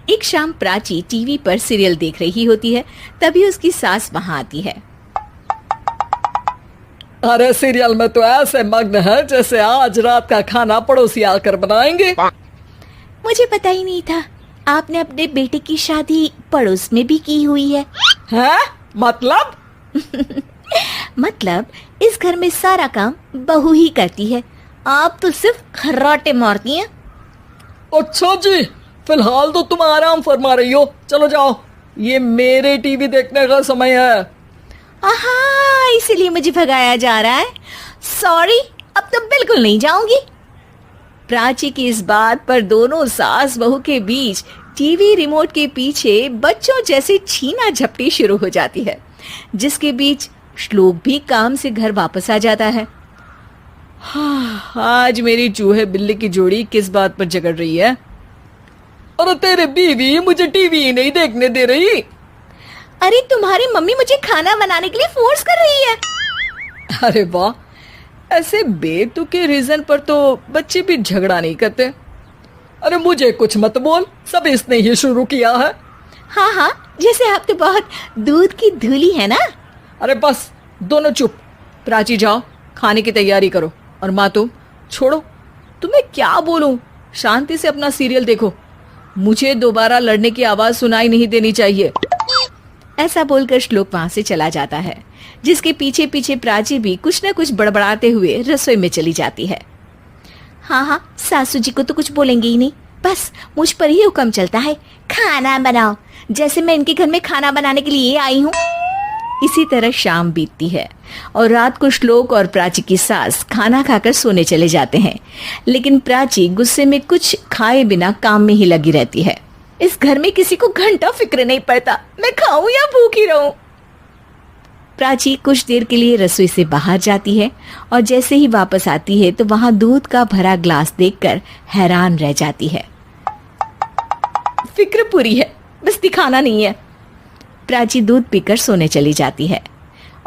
एक शाम प्राची टीवी पर सीरियल देख रही होती है। तभी उसकी सास वहां आती है। अरे सीरियल में तो ऐसे मग्न है जैसे आज रात का खाना पड़ोसी आकर बनाएंगे। मुझे पता ही नहीं था आपने अपने बेटे की शादी पड़ोस में भी की हुई है। हैं? मतलब? मतलब इस घर में सारा काम बहू ही करती है, आप तो सिर्फ खर्राटे मारती हैं। अच्छा जी, फिलहाल तो तुम आराम फरमा रही हो, चलो जाओ, ये मेरे टीवी देखने का समय है। आहा, इसीलिए मुझे भगाया जा रहा है। सॉरी, अब तो बिल्कुल नहीं जाऊंगी। प्राची की इस बात पर दोनों सास बहू के बीच टीवी रिमोट के पीछे बच्चों जैसे छीना झपटी शुरू हो जाती है, जिसके बीच श्लोक भी काम से घर वापस आ जाता है। आज मेरी चूहे बिल्ली की जोड़ी किस बात पर झगड़ रही है? अरे तेरे बीवी मुझे टीवी नहीं देखने दे रही। अरे तुम्हारी मम्मी मुझे खाना बनाने के लिए फोर्स कर रही है। अरे वाह, ऐसे बेतुके रीजन पर तो बच्चे भी झगड़ा नहीं करते। अरे मुझे कुछ मत बोल, सब इसने ही शुरू किया है। हाँ हाँ, जैसे आप तो बहुत दूध की धूली है ना। अरे बस, दोनों चुप। प्राची जाओ, खाने की तैयारी करो। और माँ तुम छोड़ो, तुम्हें क्या बोलूं, शांति से अपना सीरियल देखो, मुझे दोबारा लड़ने की आवाज सुनाई नहीं देनी चाहिए। ऐसा बोलकर श्लोक वहां से चला जाता है, जिसके पीछे पीछे प्राची भी कुछ न कुछ बड़बड़ाते हुए रसोई में चली जाती है। हाँ हाँ, सासू जी को तो कुछ बोलेंगे ही नहीं, बस मुझ पर ही हुक्म चलता है, खाना बनाओ, जैसे मैं इनके घर में खाना बनाने के लिए आई हूँ। इसी तरह शाम बीतती है और रात को श्लोक और प्राची की सास खाना खाकर सोने चले जाते हैं, लेकिन प्राची गुस्से में कुछ खाए बिना काम में ही लगी रहती है। इस घर में किसी को घंटा फिक्र नहीं पड़ता, मैं खाऊं या भूखी रहूं। प्राची कुछ देर के लिए रसोई से बाहर जाती है और जैसे ही वापस आती है तो वहां दूध का भरा ग्लास देखकर हैरान रह जाती है। फिक्र पूरी है, बस दिखाना नहीं है। प्राची दूध पीकर सोने चली जाती है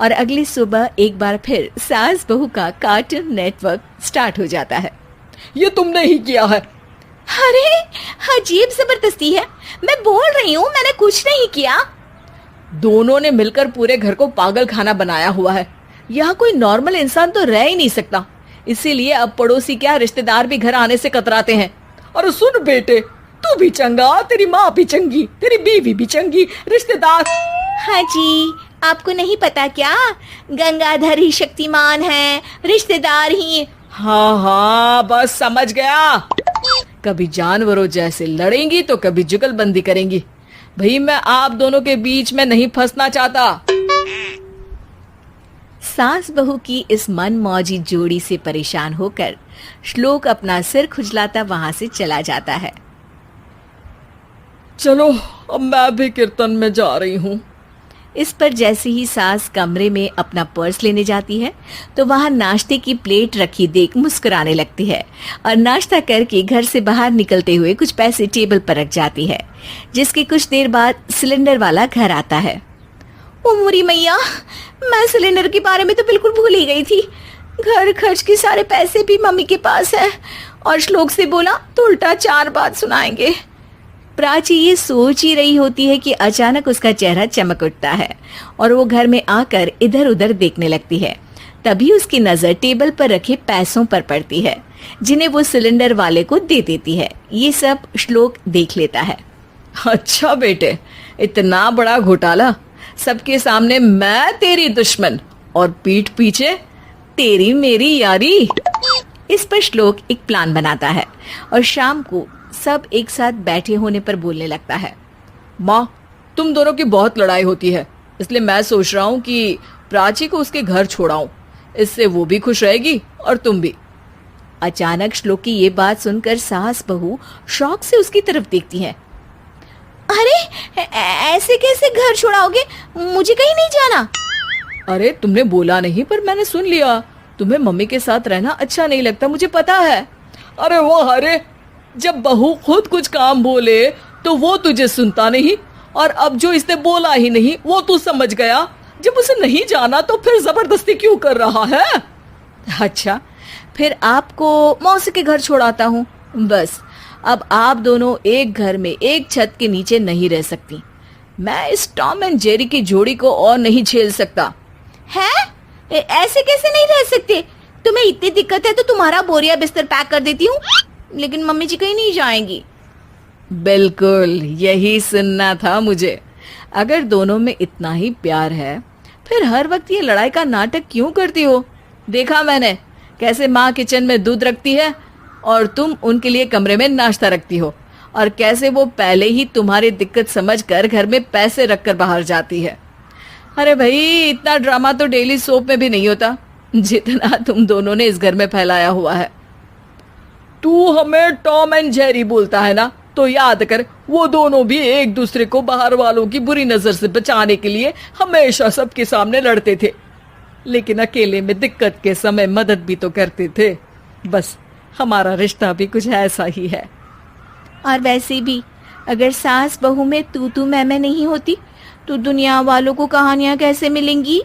और अगली सुबह एक बार फिर सास बहू का कार्टून नेटवर्क स्टार्ट हो जाता है। ये तुमने ही किया है। अरे अजीब जबरदस्ती है, मैं बोल रही हूँ मैंने कुछ नहीं किया। दोनों ने मिलकर पूरे घर को पागल खाना बनाया हुआ है। यहाँ कोई नॉर्मल इंसान तो रह ही नहीं सकता, इसीलिए अब पड़ोसी क्या रिश्तेदार भी घर आने से कतराते हैं। और सुन बेटे, तू भी चंगा, तेरी माँ भी चंगी, तेरी बीवी भी चंगी, रिश्तेदार। हाँ जी, आपको नहीं पता क्या, गंगाधर ही शक्तिमान है, रिश्तेदार ही। हाँ हाँ, बस समझ गया। कभी जानवरों जैसे लड़ेंगी तो कभी जुगलबंदी करेंगी। भाई मैं आप दोनों के बीच में नहीं फंसना चाहता। सास बहू की इस मनमौजी जोड़ी से परेशान होकर श्लोक अपना सिर खुजलाता वहां से चला जाता है। चलो अब मैं भी कीर्तन में जा रही हूँ। इस पर जैसे ही सास कमरे में अपना पर्स लेने जाती है तो वहां नाश्ते की प्लेट रखी देख मुस्कुराने लगती है और नाश्ता करके घर से बाहर निकलते हुए कुछ पैसे टेबल पर रख जाती है, जिसके कुछ देर बाद सिलेंडर वाला घर आता है। ओ मोरी मैया, मैं सिलेंडर के बारे में तो बिल्कुल भूल ही गई थी। घर खर्च के सारे पैसे भी मम्मी के पास है और श्लोक से बोला तो उल्टा 4 बात सुनाएंगे। प्राची ये सोच ही रही होती है कि अचानक उसका चेहरा चमक उठता है और वो घर में आकर इधर उधर देखने लगती है। तभी उसकी नजर टेबल पर रखे पैसों पर पड़ती है, जिन्हें वो सिलेंडर वाले को दे देती है। ये सब श्लोक देख लेता है। अच्छा बेटे, इतना बड़ा घोटाला, सबके सामने मैं तेरी दुश्मन और पीठ पीछे तेरी मेरी यारी। इस पर श्लोक एक प्लान बनाता है और शाम को सब एक साथ बैठे होने पर बोलने लगता है। माँ, तुम दोनों की बहुत लड़ाई होती है, इसलिए मैं सोच रहा हूँ कि प्राची को उसके घर छोड़ाऊं, इससे वो भी खुश रहेगी और तुम भी। अचानक श्लोक की ये बात सुनकर सास बहू शौक से उसकी तरफ देखती हैं। अरे ऐसे कैसे घर छोड़ाओगे, मुझे कहीं नहीं जाना। अरे तुमने बोला नहीं पर मैंने सुन लिया, तुम्हें मम्मी के साथ रहना अच्छा नहीं लगता, मुझे पता है। अरे वो अरे, जब बहू खुद कुछ काम बोले तो वो तुझे सुनता नहीं, और अब जो इसने बोला ही नहीं वो तू समझ गया। जब उसे नहीं जाना तो फिर जबरदस्ती क्यों कर रहा है? अच्छा, फिर आपको मौसी के घर छोड़ाता हूँ, बस अब आप दोनों एक घर में एक छत के नीचे नहीं रह सकती। मैं इस टॉम एंड जेरी की जोड़ी को और नहीं झेल सकता। है? ऐसे कैसे नहीं रह सकते? तुम्हें इतनी दिक्कत है तो तुम्हारा बोरिया बिस्तर पैक कर देती हूँ, लेकिन मम्मी जी कहीं नहीं जाएंगी। बिल्कुल यही सुनना था मुझे। अगर दोनों में इतना ही प्यार है फिर हर वक्त ये लड़ाई का नाटक क्यों करती हो? देखा मैंने कैसे माँ किचन में दूध रखती है और तुम उनके लिए कमरे में नाश्ता रखती हो, और कैसे वो पहले ही तुम्हारी दिक्कत समझकर घर में पैसे रखकर बाहर जाती है। अरे भाई, इतना ड्रामा तो डेली सोप में भी नहीं होता जितना तुम दोनों ने इस घर में फैलाया हुआ है। तू हमें टॉम एंड जेरी बोलता है ना, तो याद कर वो दोनों भी एक दूसरे को बाहर वालों की बुरी नजर से बचाने के लिए हमेशा सबके सामने लड़ते थे, लेकिन अकेले में दिक्कत के समय मदद भी तो करते थे। बस हमारा रिश्ता भी कुछ ऐसा ही है। और वैसे भी अगर सास बहू में तू मैं नहीं होती तो दुनिया वालों को कहानियां कैसे मिलेंगी?